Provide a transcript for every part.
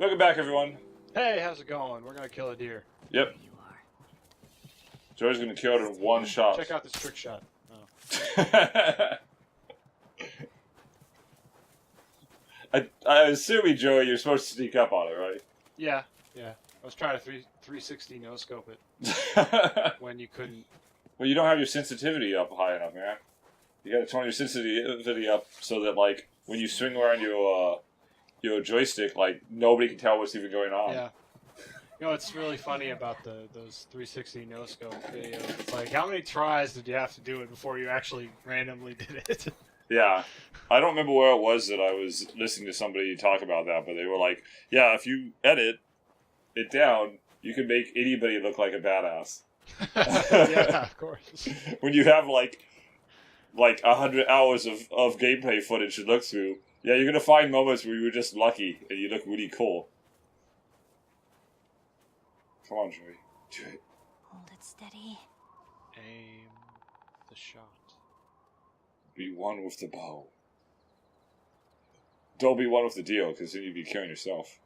Welcome back, everyone. Hey, how's it going? We're gonna kill a deer. Yep. You are. Joey's gonna kill it in one shot. Check out this trick shot. Oh. I assume, Joey, you're supposed to sneak up on it, right? Yeah. I was trying to 360 no scope it when you couldn't. Well, you don't have your sensitivity up high enough, man. You gotta turn your sensitivity up so that, like, when you swing around your joystick, like, nobody can tell what's even going on. Yeah. You know, it's really funny about those 360 no scope videos. It's like, how many tries did you have to do it before you actually randomly did it? Yeah. I don't remember where it was that I was listening to somebody talk about that, but they were like, yeah, if you edit it down, you can make anybody look like a badass. Yeah, of course. When you have, like 100 hours of gameplay footage to look through, yeah, you're going to find moments where you were just lucky and you look really cool. Come on, Joey. Do it. Hold it steady. Aim the shot. Be one with the bow. Don't be one with the deal, because then you'd be killing yourself.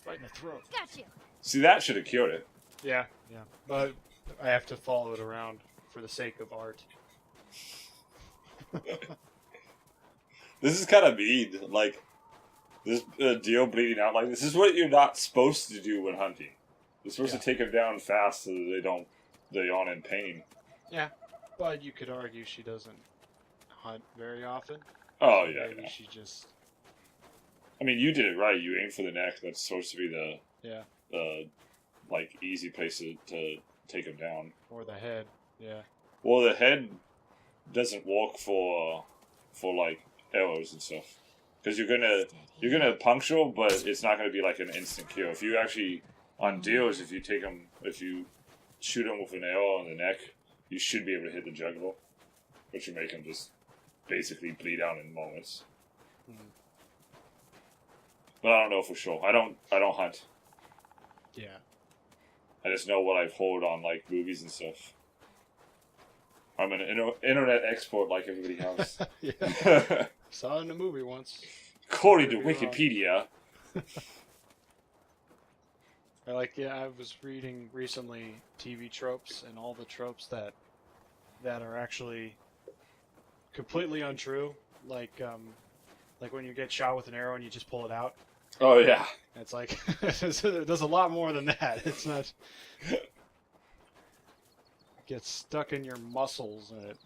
Right in the throat. Got you. See, that should have cured it. Yeah. But I have to follow it around for the sake of art. This is kind of mean. Like, this deal bleeding out like this is what you're not supposed to do when hunting. You're supposed to take them down fast so that they aren't in pain. Yeah, but you could argue she doesn't hunt very often. Oh, yeah. Maybe she just... I mean, you did it right. You aimed for the neck. That's supposed to be the easy place to take them down. Or the head, yeah. Well, the head doesn't work for like arrows and stuff, because you're gonna puncture, but it's not gonna be like an instant kill. If you actually on deals, if you shoot them with an arrow on the neck, you should be able to hit the jugular, which will make them just basically bleed out in moments. But I don't know for sure. I don't hunt. Yeah. I just know what I've heard on like movies and stuff. I'm an internet expert like everybody else. Yeah. Saw it in a movie once. According to Wikipedia. I was reading recently TV tropes and all the tropes that are actually completely untrue. Like when you get shot with an arrow and you just pull it out. Oh yeah. It's like it does a lot more than that. It's not. Gets stuck in your muscles and it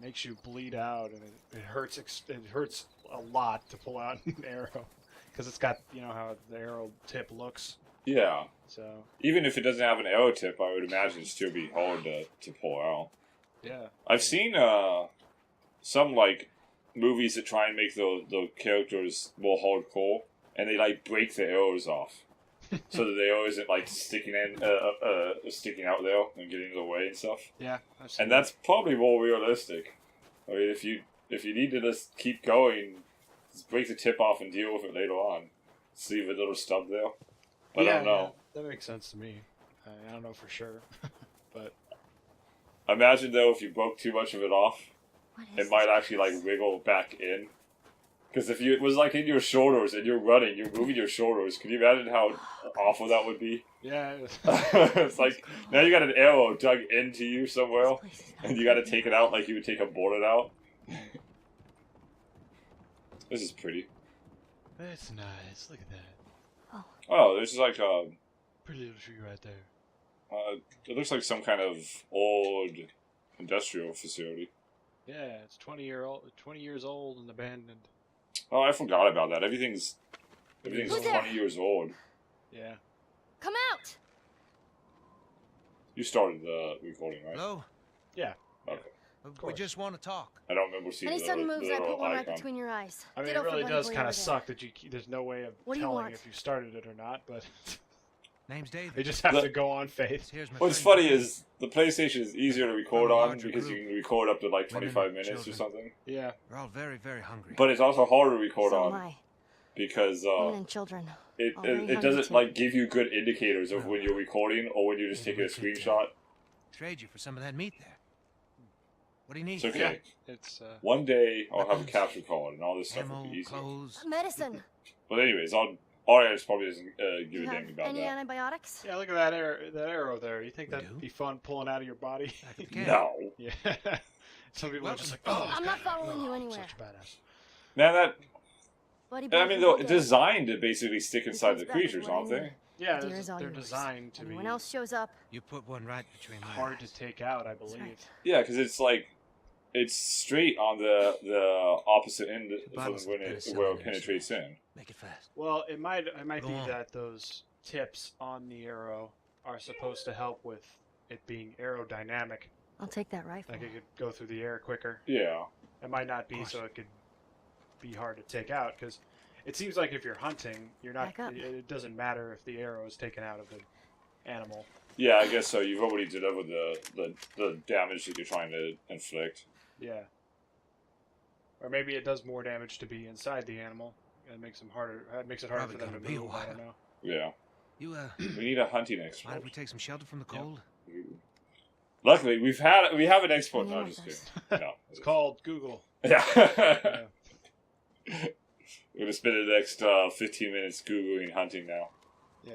makes you bleed out and it hurts. It hurts a lot to pull out an arrow because it's got how the arrow tip looks. Yeah. So even if it doesn't have an arrow tip, I would imagine it'd still be hard to pull out. Yeah. I've seen some like movies that try and make the characters more hardcore, and they like break the arrows off. So that the arrow isn't like sticking out there and getting in the way and stuff. Yeah, and that's probably more realistic. I mean, if you need to just keep going, just break the tip off and deal with it later on. Just leave a little stub there. But I don't know. Yeah, that makes sense to me. I don't know for sure, but imagine though if you broke too much of it off, it might actually like wiggle back in. Because if it was like in your shoulders and you're running, you're moving your shoulders. Can you imagine how awful that would be? Yeah. It's like, now you got an arrow dug into you somewhere, and you got to take it out like you would take a bullet out. This is pretty. That's nice. Look at that. Oh, there's like pretty little tree right there. It looks like some kind of old industrial facility. Yeah, it's 20 years old and abandoned. Oh, I forgot about that. Everything's 20 years old. Yeah. Come out! You started the recording, right? Hello? Yeah. Okay. We just want to talk. I don't remember seeing Any the sudden moves, I little put one right icon. between your eyes. I mean, Ditto it for really Buddy does Boy kind over of there. suck that there's no way of What do you telling want? if you started it or not, but Name's David. they just have to go on faith. Here's my What's friend. funny is the PlayStation is easier to record From a on larger because you group. can record up to like Women, 25 minutes children. or something. Yeah. We're all very, very hungry. But it's also harder to record So am on I. because Women and children. it all very hungry doesn't too. like give you good indicators of when you're recording or when you're just taking a screenshot. Trade you for some of that meat there. What do you need? It's okay. It's One day I'll have a capture card and all this stuff will Ammo, be easy. clothes. Medicine. But anyways, I'll audience probably doesn't give You a have damn about any that. antibiotics? Yeah, look at that arrow there. You think We that'd do? be fun pulling out of your body? Back at the camp. No. Yeah. Some people are just like, Welcome. oh, I'm not following you I'm anywhere. such a badass. Now that Buddy I boy mean, from they're the dead. designed to basically stick inside the comes back with creatures, what I aren't they? need. Yeah, Deer is all they're yours. designed to be Anyone else shows up, You put one right between my hard to eyes. take out, I that's believe. right. Yeah, because it's like it's straight on the opposite end from bottle's when the it penicillin where it in penetrates in. Make it fast. Well, it might Go be on. that those tips on the arrow are supposed to help with it being aerodynamic. I'll take that rifle. Like it could go through the air quicker. Yeah. It might not be course. so it could be hard to take out because it seems like if you're hunting, you're not. Back up. It doesn't matter if the arrow is taken out of the animal. Yeah, I guess so. You've already delivered the damage that you're trying to inflict. Yeah. Or maybe it does more damage to be inside the animal. It makes them harder. It makes it harder Probably for them to gonna be a move. I don't while. know. Yeah. You, We need a hunting mind expert. if we take some shelter from the cold? Luckily, we have an expert. Yeah, No, my just kidding. best. No. It's called Google. Yeah. Yeah. We're gonna spend the next 15 minutes googling hunting now. Yeah.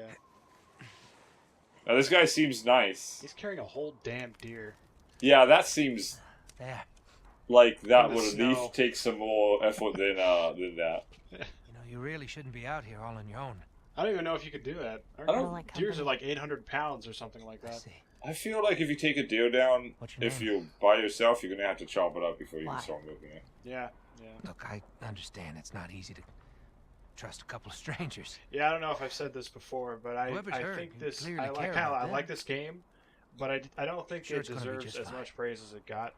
Now this guy seems nice. He's carrying a whole damn deer. Yeah, that seems There. like that In the would at snow. least take some more effort than that. You know, you really shouldn't be out here all on your own. I don't even know if you could do that. I I don't- don't like Deers are company. like 800 pounds or something like I that. see. I feel like if you take a deer down, What's your if name? you're by yourself, you're gonna have to chop it up before you Why? can start moving it. Yeah, yeah. Look, I understand it's not easy to trust a couple of strangers. Yeah, I don't know if I've said this before, but Whoever's I hurt, think you this. clearly I like care kind of about I like them. this game, but I don't think Sure it it's gonna be deserves just as fine. much praise as it got.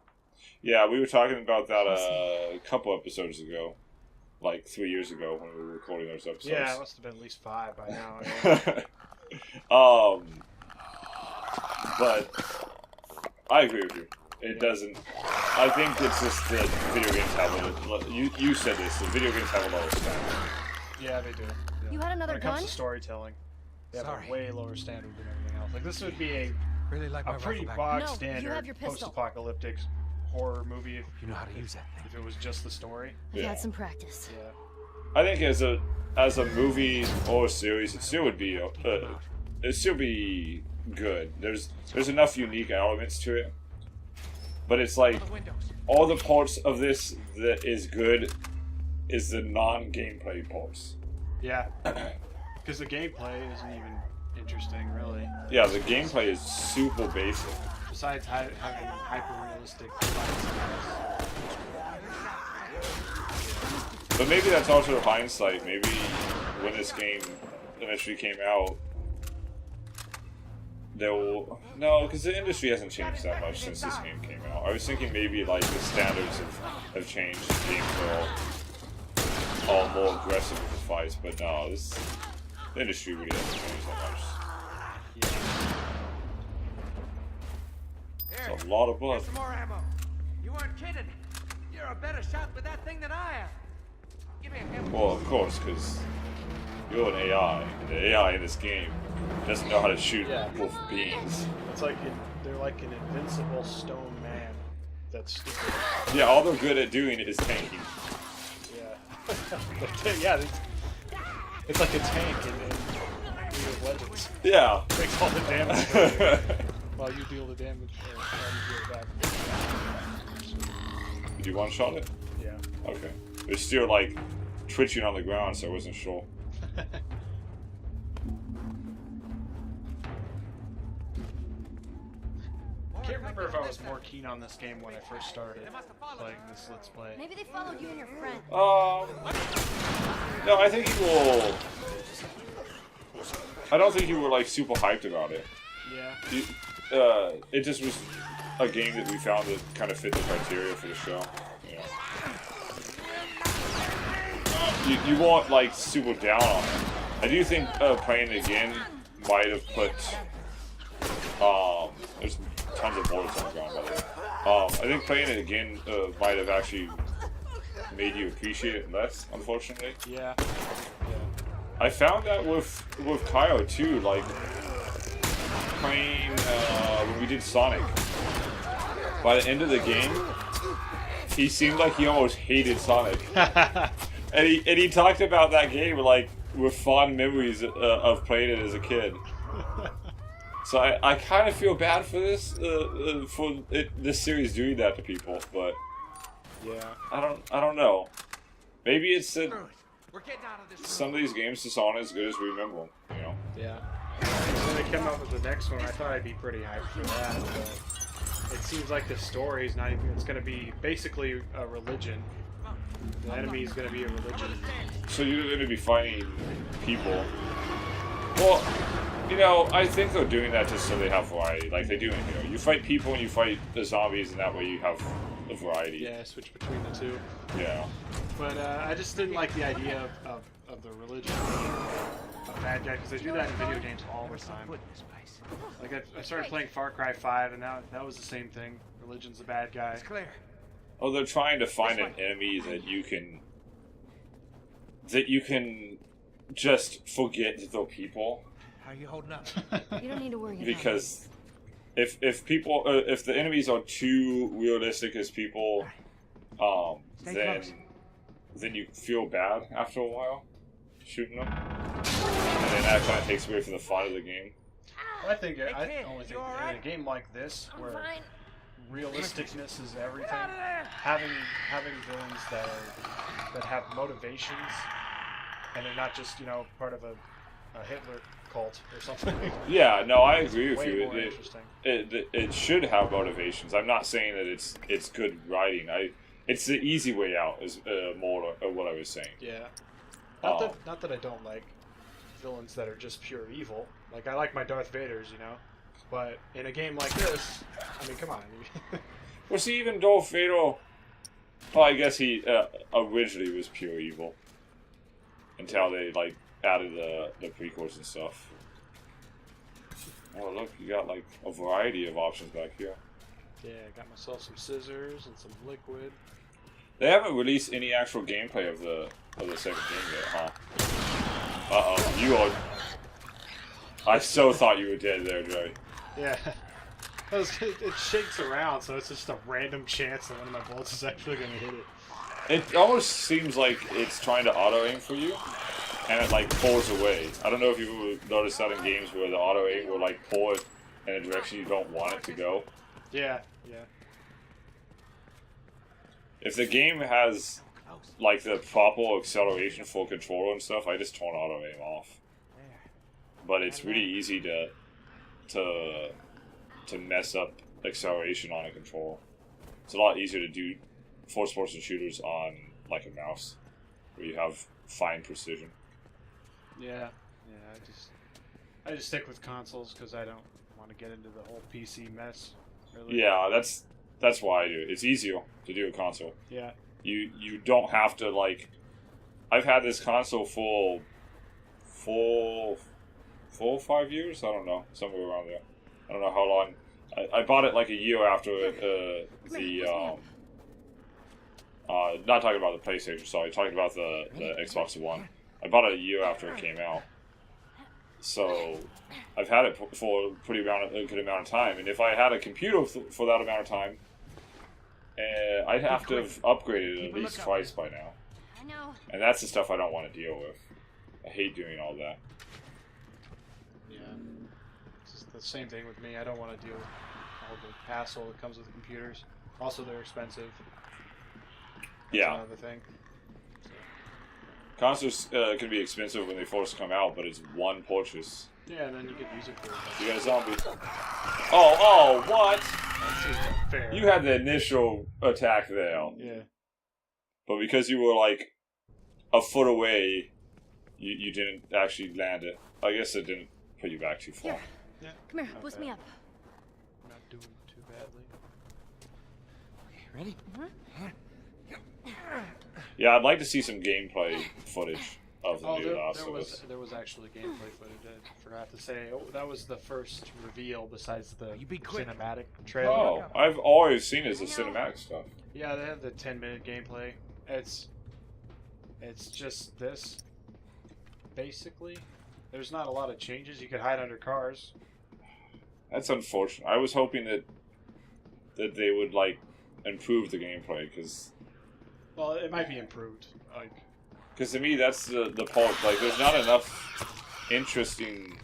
Yeah, we were talking about that a couple episodes ago, like 3 years ago when we were recording those episodes. Yeah, it must have been at least 5 by now. But I agree with you. It doesn't. I think it's just that video games have a. You said this. The video games have a lower standard. Yeah, they do. Yeah. You had another When it comes gun? to storytelling, they have Sorry. a way lower standard than everything else. Like this would be a Really like my pretty rifle back. bog No, you have standard your pistol. post-apocalyptic horror movie You know how to use that thing. if it was just the story. I've Yeah. had some practice. Yeah. I think as a movie or a series, it still would be it'd still be good. There's enough unique elements to it, but it's like The windows. all the parts of this that is good is the non-gameplay parts. Yeah. Because the gameplay isn't even interesting, really. Yeah, the gameplay is super basic. Besides having hyper-realistic fights. But maybe that's also hindsight. Maybe when this game initially came out, because the industry hasn't changed that much since this game came out. I was thinking maybe like the standards have changed. Games are all more aggressive with the fights, but no, the industry really hasn't changed that much. Here, It's a lot of blood. here's some more ammo. You weren't kidding. You're a better shot with that thing than I am. Give me a hand. Well, of course, because you're an AI, and the AI in this game doesn't know how to shoot Yeah. wolf beings. It's like they're like an invincible stone man that's stupid. Yeah, all they're good at doing is tanking. Yeah. Yeah, it's like a tank in League of Legends. Yeah. Takes all the damage for you while you deal the damage. Or while you deal it back. Did you one-shot it? Yeah. Okay. It's still, like, twitching on the ground, so I wasn't sure. I can't remember if I was more keen on this game when I first started playing this Let's Play. Maybe they followed you and your friend. No, I think you will... I don't think you were, like, super hyped about it. Yeah. It just was a game that we found that kind of fit the criteria for the show. You weren't, like, super down on it. I do think playing it again might have put... there's tons of bullets on the ground, by the way. I think playing it again might have actually made you appreciate it less, unfortunately. Yeah. I found that with Kyle, too, like, playing when we did Sonic. By the end of the game, he seemed like he almost hated Sonic. And he talked about that game like with fond memories of playing it as a kid. So I kind of feel bad for this this series doing that to people, but Yeah. I don't know. Maybe it's that Screw it. We're getting out of this room. some of these games just aren't as good as we remember them. You know? Yeah. When they came up with the next one, I thought I'd be pretty hyped for that, but it seems like the story's not even. It's going to be basically a religion. The enemy's going to be a religion. So you're going to be fighting people. Well, you know, I think they're doing that just so they have variety, like they do in here. You fight people and you fight the zombies, and that way you have a variety. Yeah, switch between the two. Yeah. But I just didn't like the idea of the religion being a bad guy, because they do that in video games all the time. Like I started playing Far Cry 5, and that was the same thing. Religion's the bad guy. It's clear. Oh, they're trying to find an enemy that you can just forget that they're people. How are you holding up? You don't need to worry about Because if the enemies are too realistic as people, then you feel bad after a while shooting them, and then that kind of takes away from the fun of the game. I think Hey, I kid, only think you all in right? a game like this, I'm where fine. realisticness is everything, Get out of there! having villains that have motivations, and they're not just part of a Hitler cult or something. Yeah, no, I agree with Way you. more interesting. It should have motivations. I'm not saying that it's good writing. It's the easy way out is more what I was saying. Yeah. Oh. Not that I don't like villains that are just pure evil. Like, I like my Darth Vaders, but in a game like this, I mean, come on. Well, see, even Darth Vader, well, I guess he originally was pure evil until they added the prequels and stuff. Oh, look, you got a variety of options back here. Yeah, I got myself some scissors and some liquid. They haven't released any actual gameplay of the second game yet, huh? Uh-oh, you are... I so thought you were dead there, Joey. Yeah. It shakes around, so it's just a random chance that one of my bullets is actually going to hit it. It almost seems like it's trying to auto-aim for you, and it, pulls away. I don't know if you've noticed that in games where the auto-aim will, pull it in a direction you don't want it to go. Yeah. If the game has, the proper acceleration for controller and stuff, I just turn auto-aim off. But it's really easy to mess up acceleration on a controller. It's a lot easier to do first-person shooters on, a mouse, where you have fine precision. Yeah. I just stick with consoles because I don't want to get into the whole PC mess. Really. Yeah, that's why I do it. It's easier to do a console. Yeah. You don't have to, I've had this console for 4 or 5 years? I don't know. Somewhere around there. I don't know how long. I bought it a year after not talking about the PlayStation, sorry, talking about the Xbox One. I bought it a year after it came out. So, I've had it for a pretty good amount of time. And if I had a computer for that amount of time, I'd have to have upgraded it at least twice by now. I know. And that's the stuff I don't want to deal with. I hate doing all that. Yeah. It's just the same thing with me. I don't want to deal with all the hassle that comes with computers. Also, they're expensive. That's Yeah. another thing. Consoles can be expensive when they first come out, but it's one purchase. Yeah, and then you get use it for it. You got a zombie. Oh, what? That seems fair. You had the initial attack there. Yeah. But because you were a foot away, you didn't actually land it. I guess it didn't put you back too far. Here. Yeah. Come here, boost me up. Not doing too badly. Ready? Yeah, I'd like to see some gameplay footage of the new Last of Us. there was actually gameplay footage. I forgot to say. Oh, that was the first reveal besides the You be quick. cinematic trailer. Oh, I've always seen it as the cinematic stuff. Yeah, they have the 10-minute gameplay. It's just this, basically. There's not a lot of changes. You could hide under cars. That's unfortunate. I was hoping that they would improve the gameplay because Well, it might be improved. Because to me, that's the part. Like, there's not enough interesting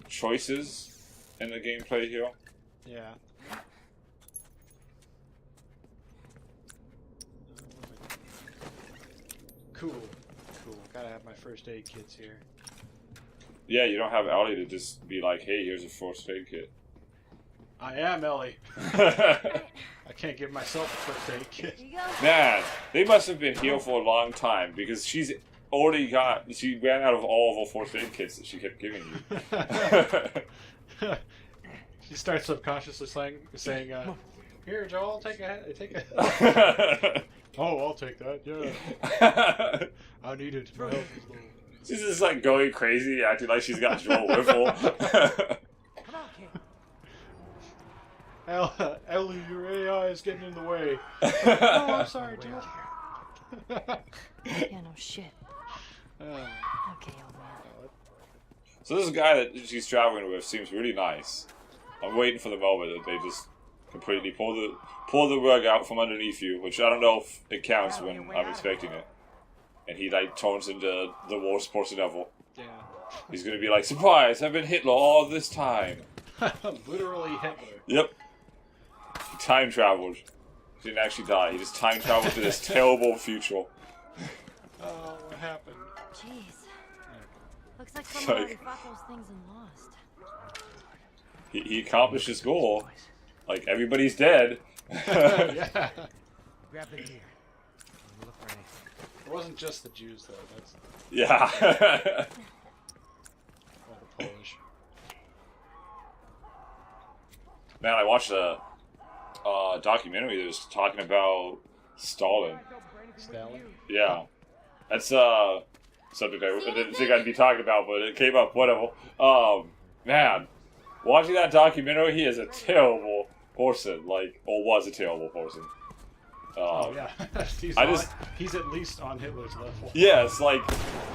choices in the gameplay here. Yeah. Cool. Gotta have my first aid kits here. Yeah, you don't have Ellie to just be like, hey, here's a first aid kit. I am Ellie. I can't give myself a first aid kit. Here you go. Man, they must have been here for a long time because she ran out of all of her first aid kits that she kept giving you. She starts subconsciously saying, "Here, Joel, take a." Oh, I'll take that. Yeah. I need it. My health is low. She's just like going crazy, acting like she's got Joel Whiffle. Come on, kid. Ellie, your AI is getting in the way. Oh, I'm sorry, Joel. Yeah, no shit. Uh, Okay, old man. So this guy that she's traveling with seems really nice. I'm waiting for the moment that they just completely pull the rug out from underneath you, which I don't know if it counts when I'm expecting it. And he like turns into the worst person ever. yeah. He's gonna be like, surprise! I've been Hitler all this time. Literally Hitler. Yep. He time traveled. He didn't actually die. He just time traveled to this terrible future. Oh, what happened? Jeez. Looks like someone already Like- fought those things and lost. He accomplished his goal. Like everybody's dead. Yeah. Grab the gear. We'll look for anything. It wasn't just the Jews, though. That's Yeah. all the Polish. Man, I watched a documentary that was talking about Stalin. Stalin? Yeah. That's something I didn't think I'd be talking about, but it came up, whatever. Man, watching that documentary, he is a terrible person, like, or was a terrible person. Oh, yeah. He's at least on Hitler's level. Yes, like,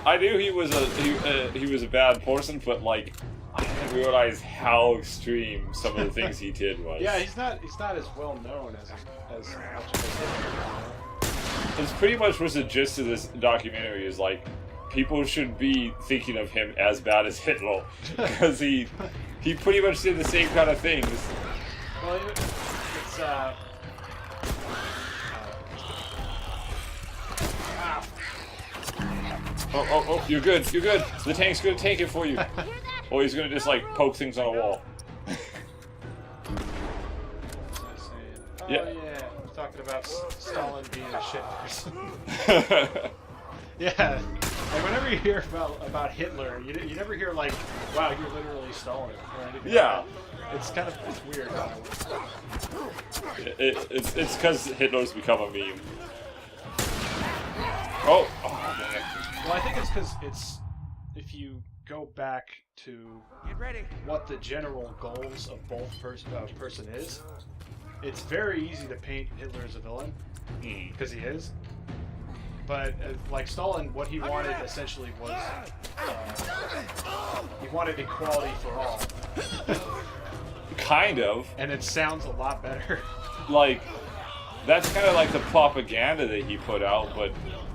I knew he was a bad person, but like, I didn't realize how extreme some of the things he did was. Yeah, he's not as well known as much as Hitler. It's pretty much what's the gist of this documentary is like, people should be thinking of him as bad as Hitler because he pretty much did the same kind of things. Well, it's Oh, you're good. The tank's gonna take it for you. Or he's gonna just like poke things on a wall. Oh, Yeah. yeah. We're talking about Stalin being a shit person. Yeah. Like, whenever you hear about Hitler, you never hear, like, wow, you're literally Stalin. Or anything Yeah. like that. It's weird. It's because Hitler's become a meme. Oh man. Well, I think it's because if you go back to Get ready. what the general goals of both person is, it's very easy to paint Hitler as a villain, because he is. But like Stalin, what he wanted essentially was he wanted equality for all, Kind of. and it sounds a lot better. Like, that's kind of like the propaganda that he put out, but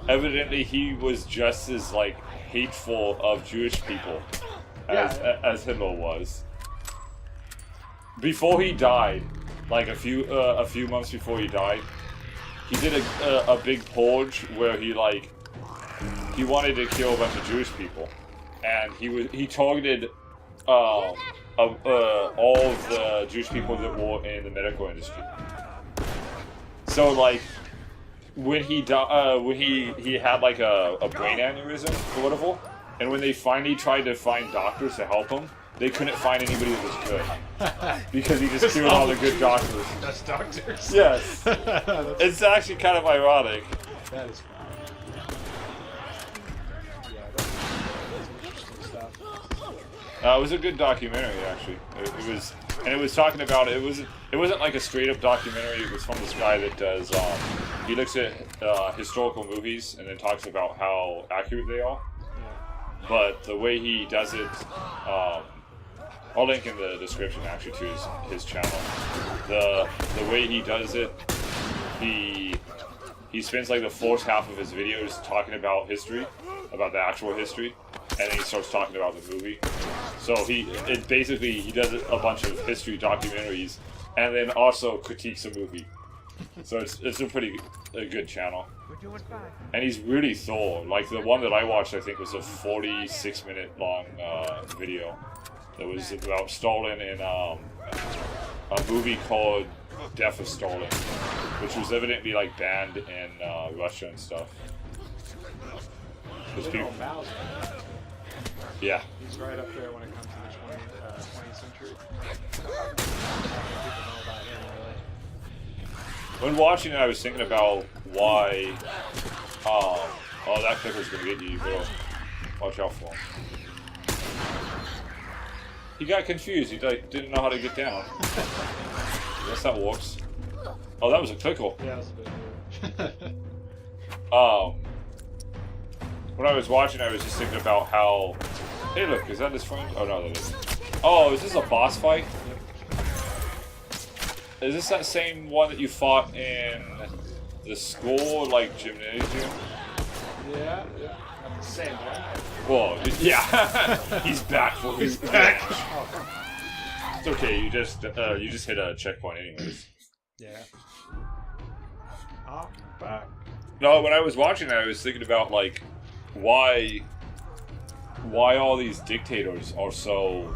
evidently he was just as like hateful of Jewish people as Hitler was. Before he died, like a few months before he died, he did a big purge where he wanted to kill a bunch of Jewish people, and he targeted all of the Jewish people that were in the medical industry. So like, when he had like a brain aneurysm or whatever, and when they finally tried to find doctors to help him, they couldn't find anybody that was good because he just killed all the good doctors. That's doctors. Yes, That's- it's actually kind of ironic. that is. Yeah, that's interesting stuff. It was a good documentary, actually. It was talking about it wasn't like a straight up documentary. It was from this guy that does he looks at historical movies and then talks about how accurate they are. Yeah. But the way he does it, I'll link in the description actually to his channel. The way he does it, he he spends like the first half of his videos talking about history, about the actual history, and then he starts talking about the movie. So he does a bunch of history documentaries, and then also critiques a movie. So it's a pretty good channel. We're doing fine. And he's really thorough. Like the one that I watched, I think was a 46-minute long video that was about Stalin in a movie called Death of Stalin, which was evidently like banned in Russia and stuff. People, Mauser. Yeah. He's right up there when it comes to the 20th century. People know about him, really. When watching it, I was thinking about why. Oh, that clicker's gonna get you. You better watch out for him. He got confused. He didn't know how to get down. I guess that works. Oh, that was a clicker. Yeah, that's a bit weird. When I was watching, I was just thinking about how. Hey, look, is that his friend? Oh no, that isn't. Oh, is this a boss fight? Is this that same one that you fought in the school, like, gymnasium? Yeah. Not the same one. Well, yeah. He's back. He's back. It's okay. You just hit a checkpoint, anyways. Yeah. I'm back. No, when I was watching that, I was thinking about like why all these dictators are so.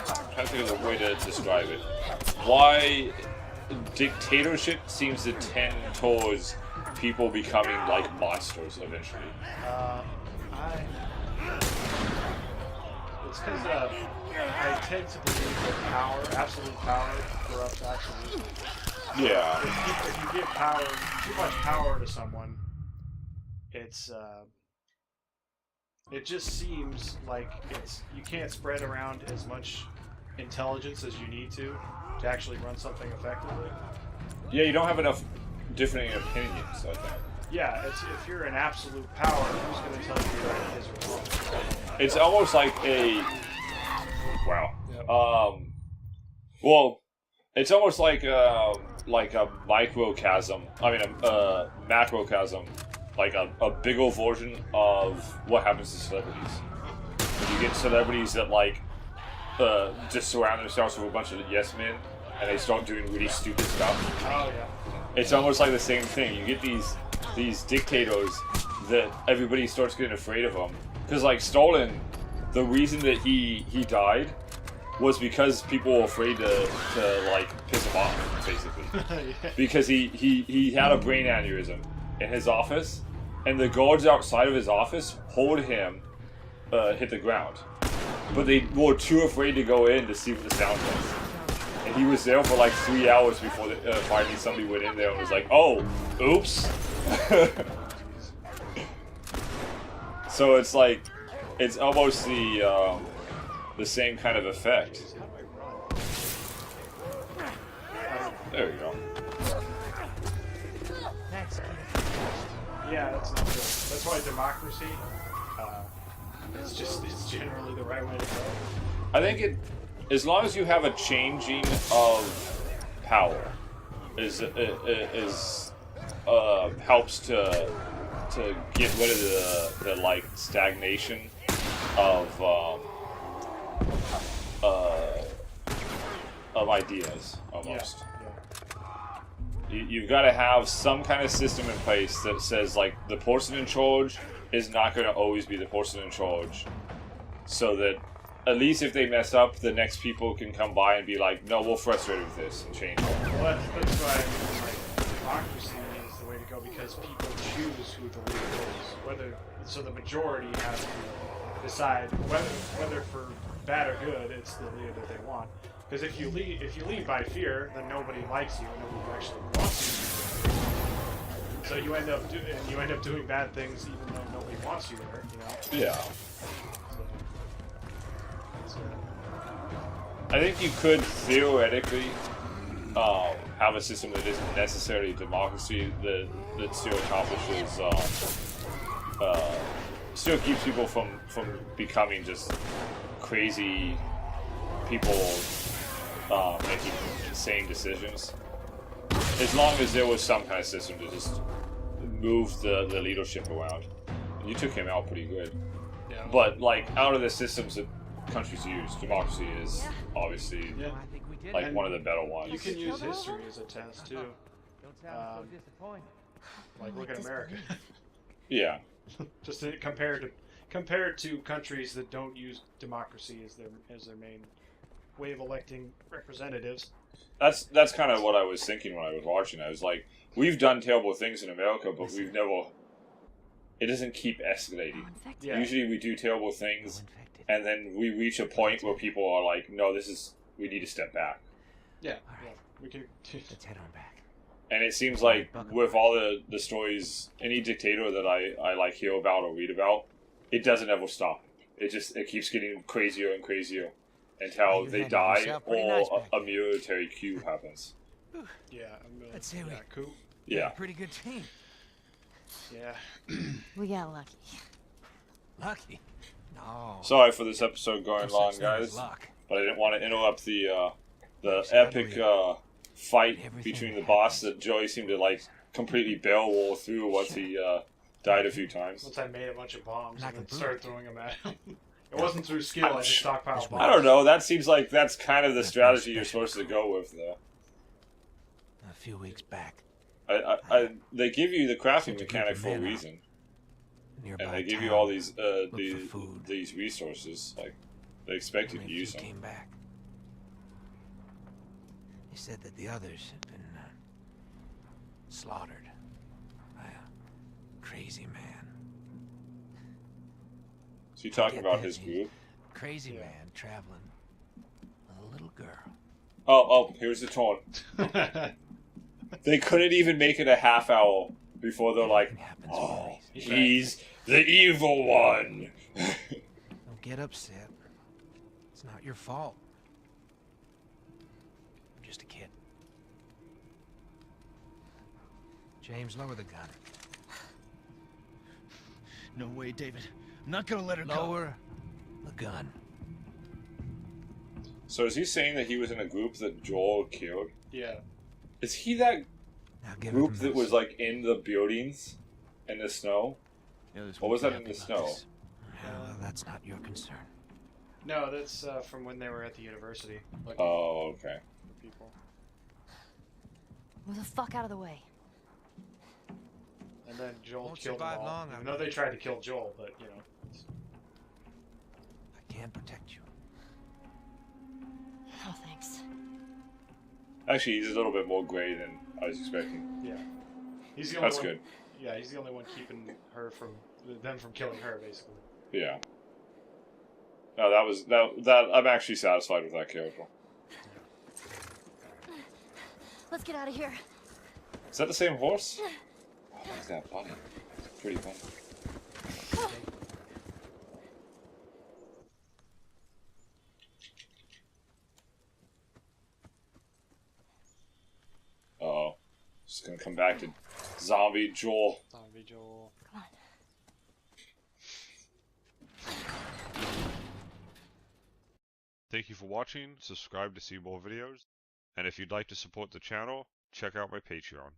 I'm trying to think of the way to describe it. Why dictatorship seems to tend towards people becoming like monsters eventually. It's because I tend to believe that power, absolute power, corrupts absolutely. Yeah. If you give too much power to someone, it just seems like you can't spread around as much intelligence as you need to actually run something effectively. Yeah, you don't have enough differing opinions, I think. Yeah, if you're an absolute power, who's going to tell you that is wrong? It's almost like a wow. Yep. Well, it's almost like a microcosm. I mean, a macrocosm, like a bigger version of what happens to celebrities. You get celebrities that like just surround themselves with a bunch of yes men, and they start doing really stupid stuff. Oh yeah. It's almost like the same thing. You get these dictators that everybody starts getting afraid of them. Because like Stalin, the reason that he died was because people were afraid to like piss him off, basically. Yeah. Because he had a brain aneurysm in his office, and the guards outside of his office heard him hit the ground. But they were too afraid to go in to see what the sound was. And he was there for like 3 hours before finally somebody went in there and was like, "Oh, oops." So it's like, it's almost the same kind of effect. There you go. Yeah, that's why democracy. It's generally the right way to go. I think as long as you have a changing of power, helps to get rid of the like stagnation of ideas almost. Yeah. You've got to have some kind of system in place that says like the person in charge is not going to always be the person in charge, so that at least if they mess up, the next people can come by and be like, "No, we're frustrated with this," and change it. Well, that's why I mean, like, democracy is the way to go, because people choose who the leader is. So the majority has to decide whether for bad or good, it's the leader that they want. Because if you lead by fear, then nobody likes you and nobody actually wants you. So you end up doing bad things even though nobody wants you there. You know. Yeah. I think you could theoretically have a system that isn't necessarily democracy that still accomplishes, still keeps people from becoming just crazy people making insane decisions. as long as there was some kind of system to just move the leadership around. And you took him out pretty good. Yeah. But, like, out of the systems that countries use, democracy is obviously Yeah. I think we did. like one of the better ones. You can use history as a test too. Don't sound so disappointed. Like look at America. Yeah. Just compared to countries that don't use democracy as their main way of electing representatives. That's kind of what I was thinking when I was watching. I was like, we've done terrible things in America, but we've never. It doesn't keep escalating. Yeah. Usually we do terrible things, and then we reach a point where people are like, no, we need to step back. Yeah. Yeah. We can. Let's head on back. And it seems like with all the stories, any dictator that I like hear about or read about, it doesn't ever stop. It keeps getting crazier and crazier until You they handled die yourself pretty nice or back a military coup happens. Yeah. Let's say we- Coup. Yeah. Pretty good team. Yeah. We got lucky. Lucky. No. Sorry for this episode going No long, such thing as guys, luck. but I didn't want to interrupt the Exactly. epic fight Everything between the that boss happens. that Joey seemed to like completely barrel roll through once he died a few times. Once I made a bunch of bombs Not and then complete. started throwing them at him. It wasn't through skill. I just stockpiled bombs. I don't know. That seems like that's kind of the strategy you're supposed to go with, though. A few weeks back, They give you the crafting Sent a group mechanic of for a men out. reason, nearby and they give town, you all these for food. these resources. Like they expect you to only a use few them. came back. They said that the others had been slaughtered by a crazy man. So you talking Get about that, his he's group? a crazy man traveling with a little girl. Oh, here's the tone. They couldn't even make it a half hour before they're like, Everything happens "Oh, for a reason. he's the evil one." Don't get upset. It's not your fault. I'm just a kid. James, lower the gun. No way, David. I'm not gonna let her go. Lower the gun. So is he saying that he was in a group that Joel killed? Yeah. Is he that Now give group it that was like in the buildings in the snow? Yeah, this What won't was be that in happy the about snow? this. Well, that's not your concern. No, that's from when they were at the university. Like, Oh, okay. for people. Move the fuck out of the way. And then Joel Won't killed them survive all. long, Even I'm though they afraid. tried to kill Joel, but you know. I can protect you. Oh, thanks. Actually, he's a little bit more gray than I was expecting. Yeah. He's the only That's one. good. Yeah, he's the only one keeping them from killing her, basically. Yeah. No, that I'm actually satisfied with that character. Let's get out of here. Is that the same horse? Oh, look at that bunny. Pretty bunny. Uh-oh. Just gonna come back to zombie Joel. Zombie Joel. Come on. Thank you for watching, subscribe to see more videos, and if you'd like to support the channel, check out my Patreon.